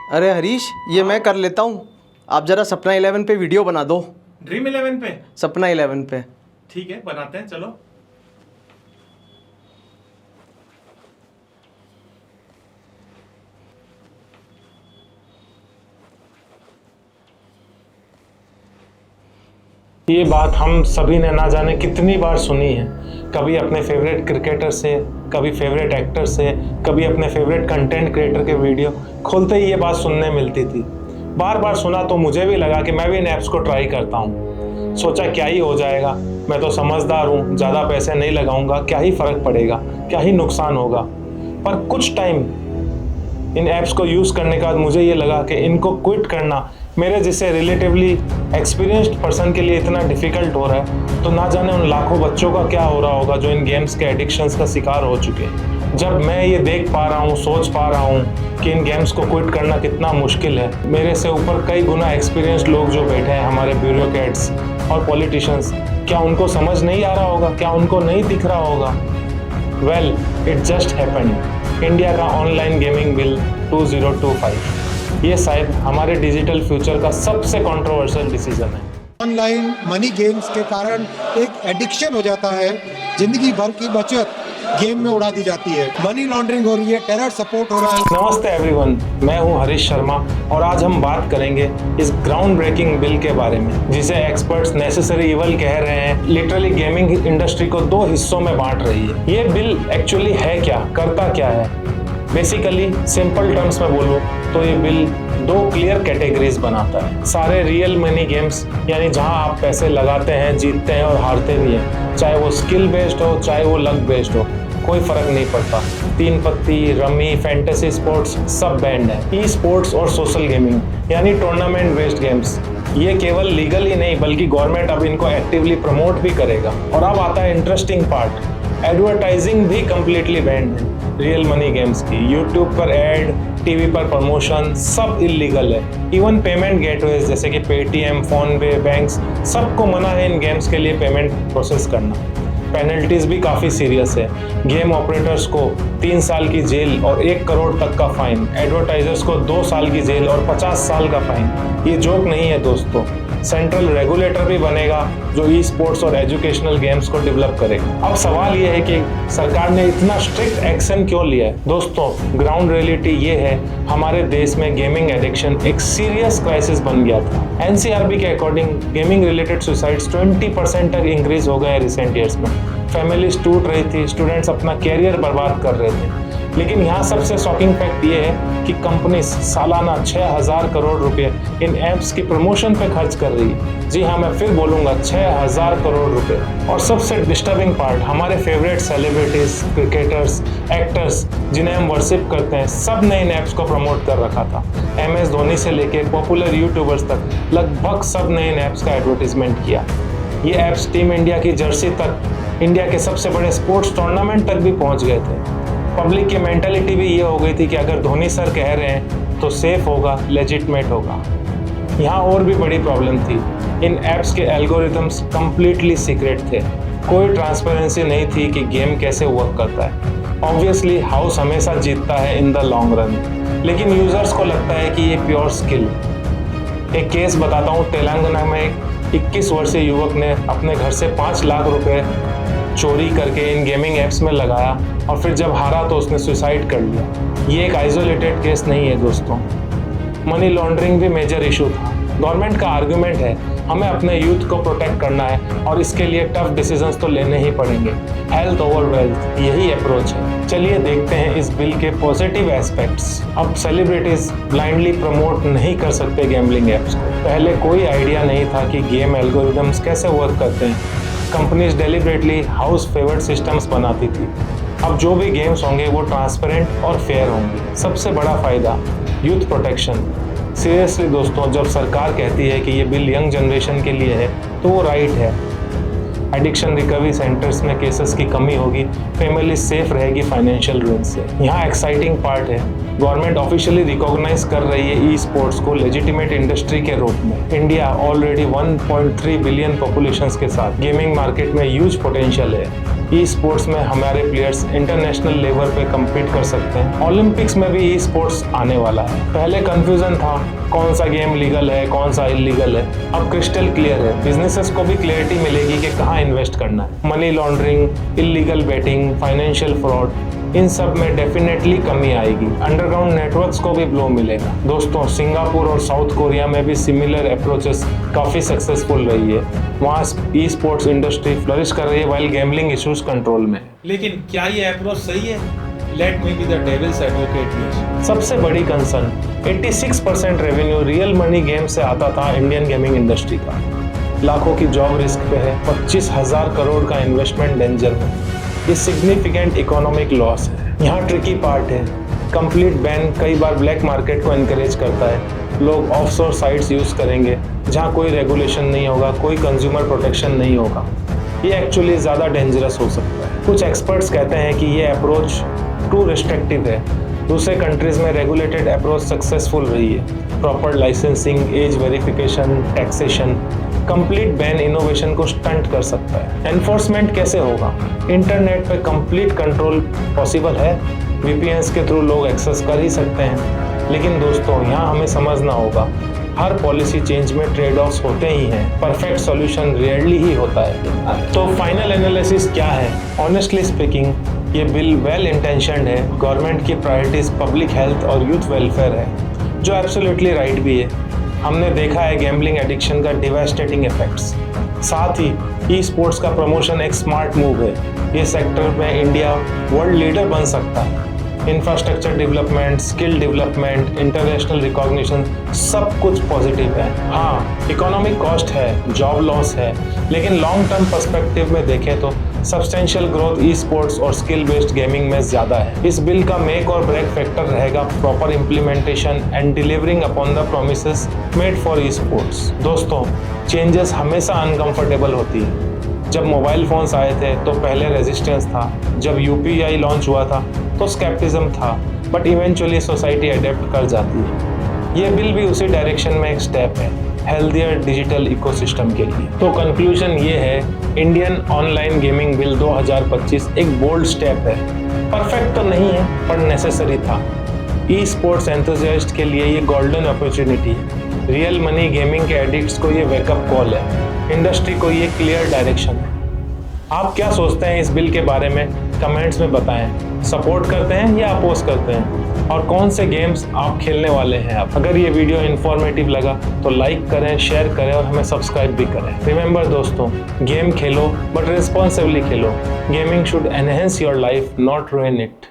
अरे हरीश, ये मैं कर लेता हूँ। आप जरा सपना 11 पे वीडियो बना दो। ड्रीम 11 पे? सपना 11 पे। ठीक है, बनाते हैं, चलो। ये बात हम सभी ने ना जाने कितनी बार सुनी है। कभी अपने फेवरेट क्रिकेटर से, कभी फेवरेट एक्टर से, कभी अपने फेवरेट कंटेंट क्रिएटर के वीडियो खोलते ही ये बात सुनने मिलती थी। बार बार सुना तो मुझे भी लगा कि मैं भी इन ऐप्स को ट्राई करता हूँ। सोचा क्या ही हो जाएगा, मैं तो समझदार हूँ, ज़्यादा पैसे नहीं लगाऊंगा, क्या ही फ़र्क पड़ेगा, क्या ही नुकसान होगा। पर कुछ टाइम इन ऐप्स को यूज़ करने के बाद मुझे ये लगा कि इनको क्विट करना मेरे जैसे रिलेटिवली एक्सपीरियंस्ड पर्सन के लिए इतना डिफ़िकल्ट हो रहा है, तो ना जाने उन लाखों बच्चों का क्या हो रहा होगा जो इन गेम्स के एडिक्शंस का शिकार हो चुके हैं। जब मैं ये देख पा रहा हूँ, सोच पा रहा हूँ कि इन गेम्स को क्विट करना कितना मुश्किल है, मेरे से ऊपर कई गुना एक्सपीरियंस्ड लोग जो बैठे हैं, हमारे ब्यूरोक्रेट्स और पॉलिटिशियंस, क्या उनको समझ नहीं आ रहा होगा, क्या उनको नहीं दिख रहा होगा? Well, it just happened. India का ऑनलाइन गेमिंग बिल 2025, ये शायद हमारे डिजिटल फ्यूचर का सबसे कंट्रोवर्शियल डिसीजन है। ऑनलाइन मनी गेम्स के कारण एक एडिक्शन हो जाता है, जिंदगी भर की बचत गेम में उड़ा दी जाती है, मनी लॉन्ड्रिंग हो रही है, टेरर सपोर्ट हो रहा है। नमस्ते एवरीवन, मैं हूं हरीश शर्मा और आज हम बात करेंगे इस ग्राउंड ब्रेकिंग बिल के बारे में, जिसे एक्सपर्ट्स नेसेसरी इवल कह रहे हैं। लिटरली गेमिंग इंडस्ट्री को दो हिस्सों में बांट रही है। ये बिल एक्चुअली है क्या, करता क्या है? बेसिकली सिंपल टर्म्स में बोलूं तो ये बिल दो क्लियर कैटेगरीज बनाता है। सारे रियल मनी गेम्स, यानी जहां आप पैसे लगाते हैं, जीतते हैं और हारते भी हैं, चाहे वो स्किल बेस्ड हो, चाहे वो लक बेस्ड हो, कोई फर्क नहीं पड़ता। तीन पत्ती, रमी, फैंटेसी स्पोर्ट्स सब बैंड है। ई स्पोर्ट्स और सोशल गेमिंग यानी टूर्नामेंट बेस्ड गेम्स, ये केवल लीगल ही नहीं बल्कि गवर्नमेंट अब इनको एक्टिवली प्रमोट भी करेगा। और अब आता है इंटरेस्टिंग पार्ट, एडवर्टाइजिंग भी कंप्लीटली बैंड है रियल मनी गेम्स की। यूट्यूब पर एड, टीवी पर प्रमोशन सब इलीगल है। इवन पेमेंट गेटवेज जैसे कि पेटीएम, फोनपे, बैंक्स, सबको मना है इन गेम्स के लिए पेमेंट प्रोसेस करना। पेनल्टीज भी काफ़ी सीरियस है। गेम ऑपरेटर्स को 3 साल की जेल और 1 करोड़ तक का फाइन, एडवर्टाइजर्स को 2 साल की जेल और 50 साल का फाइन। ये जोक नहीं है दोस्तों। सेंट्रल रेगुलेटर भी बनेगा जो ई स्पोर्ट्स और एजुकेशनल गेम्स को डेवलप करेगा। अब सवाल ये है कि सरकार ने इतना स्ट्रिक्ट एक्शन क्यों लिया है? दोस्तों, ग्राउंड रियलिटी ये है, हमारे देश में गेमिंग एडिक्शन एक सीरियस क्राइसिस बन गया था। एनसीआरबी के अकॉर्डिंग गेमिंग रिलेटेड सुसाइड्स 20% तक इंक्रीज हो गए रिसेंट ईयर्स में। फैमिलीज टूट रही थी, स्टूडेंट्स अपना कैरियर बर्बाद कर रहे थे। लेकिन यहाँ सबसे शॉकिंग फैक्ट ये है कि कंपनीज सालाना 6000 करोड़ रुपए इन ऐप्स की प्रमोशन पे खर्च कर रही है। जी हाँ, मैं फिर बोलूँगा 6000 करोड़ रुपए। और सबसे डिस्टर्बिंग पार्ट, हमारे फेवरेट सेलिब्रिटीज, क्रिकेटर्स, एक्टर्स जिन्हें हम वर्शिप करते हैं, सब ने इन ऐप्स को प्रमोट कर रखा था। MS धोनी से लेके पॉपुलर यूट्यूबर्स तक लगभग सब ने इन ऐप्स का एडवर्टीजमेंट किया। ये ऐप्स टीम इंडिया की जर्सी तक, इंडिया के सबसे बड़े स्पोर्ट्स टूर्नामेंट तक भी पहुँच गए थे। पब्लिक की मेंटालिटी भी ये हो गई थी कि अगर धोनी सर कह रहे हैं तो सेफ होगा, लेजिटमेट होगा। यहाँ और भी बड़ी प्रॉब्लम थी, इन ऐप्स के एल्गोरिथम्स कंप्लीटली सीक्रेट थे। कोई ट्रांसपेरेंसी नहीं थी कि गेम कैसे वर्क करता है। ऑब्वियसली हाउस हमेशा जीतता है इन द लॉन्ग रन, लेकिन यूजर्स को लगता है कि ये प्योर स्किल। एक केस बताता हूँ, तेलंगाना में एक 21 वर्षीय युवक ने अपने घर से 5 लाख रुपए चोरी करके इन गेमिंग ऐप्स में लगाया और फिर जब हारा तो उसने सुसाइड कर लिया। ये एक आइसोलेटेड केस नहीं है दोस्तों। मनी लॉन्ड्रिंग भी मेजर इशू था। गवर्नमेंट का आर्गुमेंट है हमें अपने यूथ को प्रोटेक्ट करना है और इसके लिए टफ डिसीजंस तो लेने ही पड़ेंगे। हेल्थ ओवर वेल्थ, यही अप्रोच है। चलिए देखते हैं इस बिल के पॉजिटिव एस्पेक्ट्स। अब सेलिब्रिटीज ब्लाइंडली प्रमोट नहीं कर सकते गैम्बलिंग ऐप्स को। पहले कोई आइडिया नहीं था कि गेम एल्गोरिथम्स कैसे वर्क करते हैं। Companies deliberately house favoured systems बनाती थी। अब जो भी गेम्स होंगे वो ट्रांसपेरेंट और फेयर होंगे। सबसे बड़ा फायदा, यूथ प्रोटेक्शन। सीरियसली दोस्तों, जब सरकार कहती है कि ये बिल यंग जनरेशन के लिए है तो वो राइट है। एडिक्शन रिकवरी सेंटर्स में केसेस की कमी होगी, फैमिली सेफ रहेगी फाइनेंशियल रुइन से। यहाँ एक्साइटिंग पार्ट है, गवर्नमेंट ऑफिशियली रिकॉग्नाइज कर रही है ई स्पोर्ट्स को लेजिटिमेट इंडस्ट्री के रूप में। इंडिया ऑलरेडी 1.3 बिलियन पॉपुलेशन के साथ गेमिंग मार्केट में ह्यूज पोटेंशियल है। ई स्पोर्ट्स में हमारे प्लेयर्स इंटरनेशनल लेवल पे कम्पीट कर सकते हैं। ओलंपिक्स में भी ई स्पोर्ट्स आने वाला है। पहले कंफ्यूजन था कौन सा गेम लीगल है कौन सा इलीगल है, अब क्रिस्टल क्लियर है। बिजनेसेस को भी क्लियरिटी मिलेगी कि कहाँ इन्वेस्ट करना है। Money laundering, illegal betting, financial fraud, इन सब में डेफिनेटली कमी आएगी। अंडरग्राउंड नेटवर्क्स को भी ब्लो मिलेगा। दोस्तों, सिंगापुर और साउथ कोरिया में भी सिमिलर अप्रोचेस काफ़ी सक्सेसफुल रही है। वहाँ ई स्पोर्ट्स इंडस्ट्री फ्लरिश कर रही है वाइल गैम्बलिंग इश्यूज कंट्रोल में। लेकिन क्या ये अप्रोच सही है? Let me be the devil's advocate. सबसे बड़ी concern 86% revenue real money game से आता था इंडियन गेमिंग इंडस्ट्री का। लाखों की जॉब रिस्क पे है, 25,000 करोड़ का इन्वेस्टमेंट डेंजर में। ये सिग्निफिकेंट इकोनॉमिक लॉस है। यहाँ ट्रिकी पार्ट है, कंप्लीट बैन कई बार ब्लैक मार्केट को एनकरेज करता है। लोग ऑफशोर साइट्स यूज़ करेंगे जहाँ कोई रेगुलेशन नहीं होगा, कोई कंज्यूमर प्रोटेक्शन नहीं होगा। ये एक्चुअली ज़्यादा डेंजरस हो सकता है। कुछ एक्सपर्ट्स कहते हैं कि ये अप्रोच टू रिस्ट्रिक्टिव है। दूसरे कंट्रीज में रेगुलेटेड अप्रोच सक्सेसफुल रही है। Proper licensing, age verification, taxation. Complete ban innovation को स्टंट कर सकता है। एनफोर्समेंट कैसे होगा? इंटरनेट पे कंप्लीट कंट्रोल पॉसिबल है। वीपीएन्स के थ्रू लोग एक्सेस कर ही सकते हैं। लेकिन दोस्तों, यहाँ हमें समझना होगा हर पॉलिसी चेंज में ट्रेड ऑफ्स होते ही हैं। परफेक्ट सॉल्यूशन रेयरली ही होता है। तो फाइनल एनालिसिस क्या है? ऑनेस्टली स्पीकिंग, ये बिल वेल इंटेंशनड है। गवर्नमेंट की प्रायोरिटीज पब्लिक हेल्थ और यूथ वेलफेयर है, जो एब्सोल्युटली राइट भी है। हमने देखा है गैम्बलिंग एडिक्शन का डिवास्टेटिंग इफेक्ट्स। साथ ही ई स्पोर्ट्स का प्रमोशन एक स्मार्ट मूव है। ये सेक्टर में इंडिया वर्ल्ड लीडर बन सकता है। Infrastructure development, skill development, international recognition, सब कुछ पॉजिटिव है। हाँ, इकोनॉमिक कॉस्ट है, जॉब लॉस है, लेकिन लॉन्ग टर्म पर्सपेक्टिव में देखें तो सब्सटेंशियल ग्रोथ ई स्पोर्ट्स और स्किल बेस्ड गेमिंग में ज़्यादा है। इस बिल का मेक और ब्रेक फैक्टर रहेगा proper implementation and delivering upon the promises made for e sports. दोस्तों, चेंजेस हमेशा अनकंफर्टेबल होती है। जब मोबाइल फोन्स आए थे तो पहले रेजिस्टेंस था। जब यूपीआई लॉन्च हुआ था तो स्केप्टिज्म था, बट इवेंचुअली सोसाइटी अडेप्ट कर जाती है। ये बिल भी उसी डायरेक्शन में एक स्टेप है, हेल्थियर डिजिटल इकोसिस्टम के लिए। तो कंक्लूजन ये है, इंडियन ऑनलाइन गेमिंग बिल 2025 एक बोल्ड स्टेप है। परफेक्ट तो नहीं है, पर नेसेसरी था। ई स्पोर्ट्स एंथुसियास्ट के लिए ये गोल्डन अपॉर्चुनिटी है। रियल मनी गेमिंग के एडिक्ट्स को ये वेकअप कॉल है। इंडस्ट्री को ये क्लियर डायरेक्शन है। आप क्या सोचते हैं इस बिल के बारे में? कमेंट्स में बताएं। सपोर्ट करते हैं या अपोज करते हैं? और कौन से गेम्स आप खेलने वाले हैं आप? अगर ये वीडियो इन्फॉर्मेटिव लगा तो लाइक करें, शेयर करें और हमें सब्सक्राइब भी करें। रिमेंबर दोस्तों, game Khelo but responsibly Khelo. Gaming should enhance your life, not ruin it.